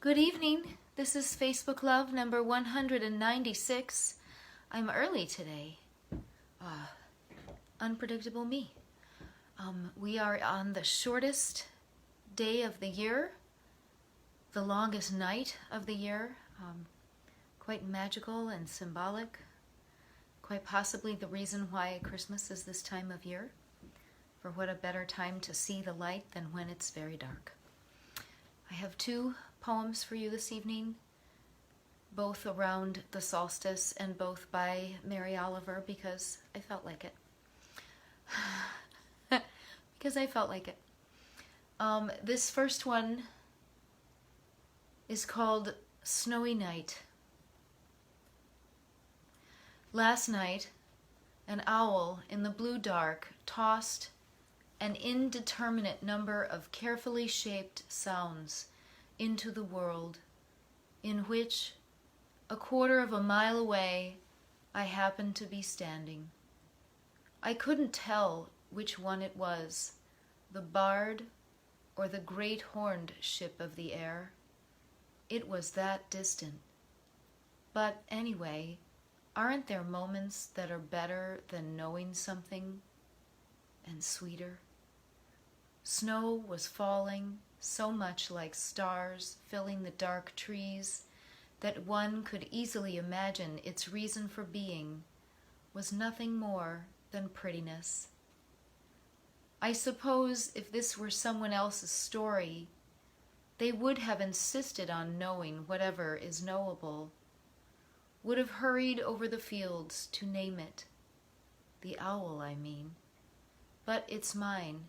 Good evening. This is Facebook Love number 196. I'm early today. Unpredictable me. We are on the shortest day of the year, the longest night of the year. Quite magical and symbolic. Quite possibly the reason why Christmas is this time of year. For what a better time to see the light than when it's very dark. I have two poems for you this evening, both around the solstice and both by Mary Oliver because I felt like it. This first one is called Snowy Night. Last night, an owl in the blue dark tossed an indeterminate number of carefully shaped sounds into the world, in which, a quarter of a mile away, I happened to be standing. I couldn't tell which one it was, the bard or the great horned ship of the air. It was that distant. But anyway, aren't there moments that are better than knowing something and sweeter? Snow was falling, so much like stars filling the dark trees that one could easily imagine its reason for being was nothing more than prettiness. I suppose if this were someone else's story, they would have insisted on knowing whatever is knowable, would have hurried over the fields to name it. The owl, I mean. But it's mine,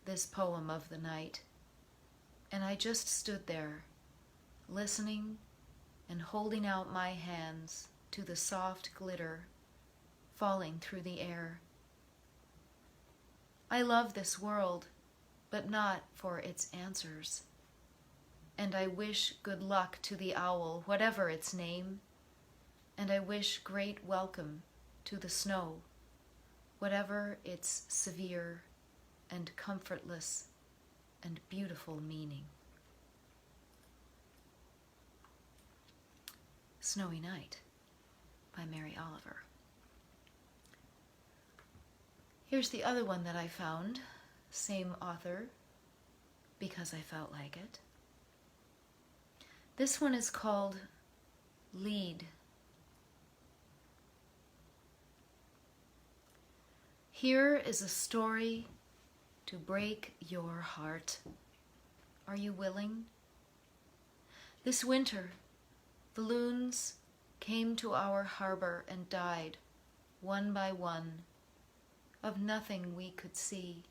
this poem of the night. And I just stood there, listening and holding out my hands to the soft glitter falling through the air. I love this world, but not for its answers. And I wish good luck to the owl, whatever its name, and I wish great welcome to the snow, whatever its severe and comfortless and beautiful meaning. Snowy Night by Mary Oliver. Here's the other one that I found, same author, because I felt like it. This one is called Lead. Here is a story to break your heart. Are you willing? This winter, the loons came to our harbor and died, one by one, of nothing we could see.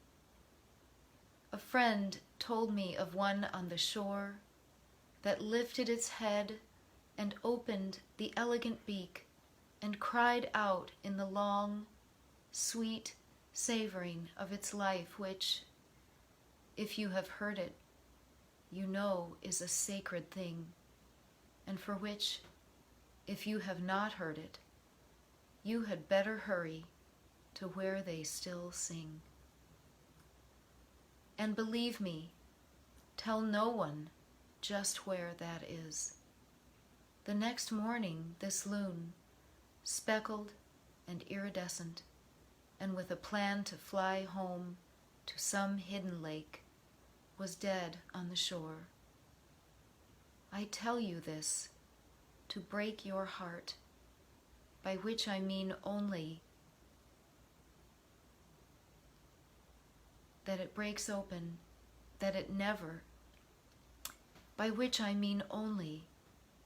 A friend told me of one on the shore that lifted its head and opened the elegant beak and cried out in the long, sweet savoring of its life, which, if you have heard it, you know is a sacred thing, and for which, if you have not heard it, you had better hurry to where they still sing. And believe me, tell no one just where that is. The next morning, this loon, speckled and iridescent, and with a plan to fly home to some hidden lake, was dead on the shore. I tell you this to break your heart, by which I mean only that it breaks open, that it never, by which I mean only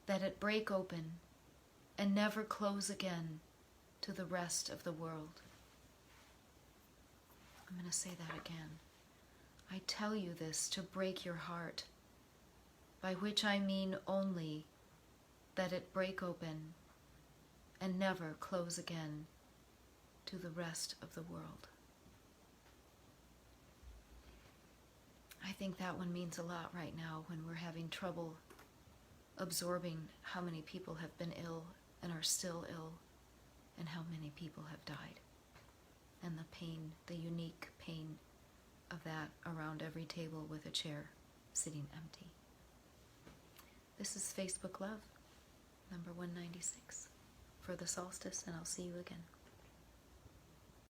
that it break open and never close again to the rest of the world. I'm going to say that again. I tell you this to break your heart, by which I mean only that it break open and never close again to the rest of the world. I think that one means a lot right now when we're having trouble absorbing how many people have been ill and are still ill, and how many people have died, and the pain, the unique pain of that around every table with a chair sitting empty. This is Facebook Love, number 196, for the solstice, and I'll see you again.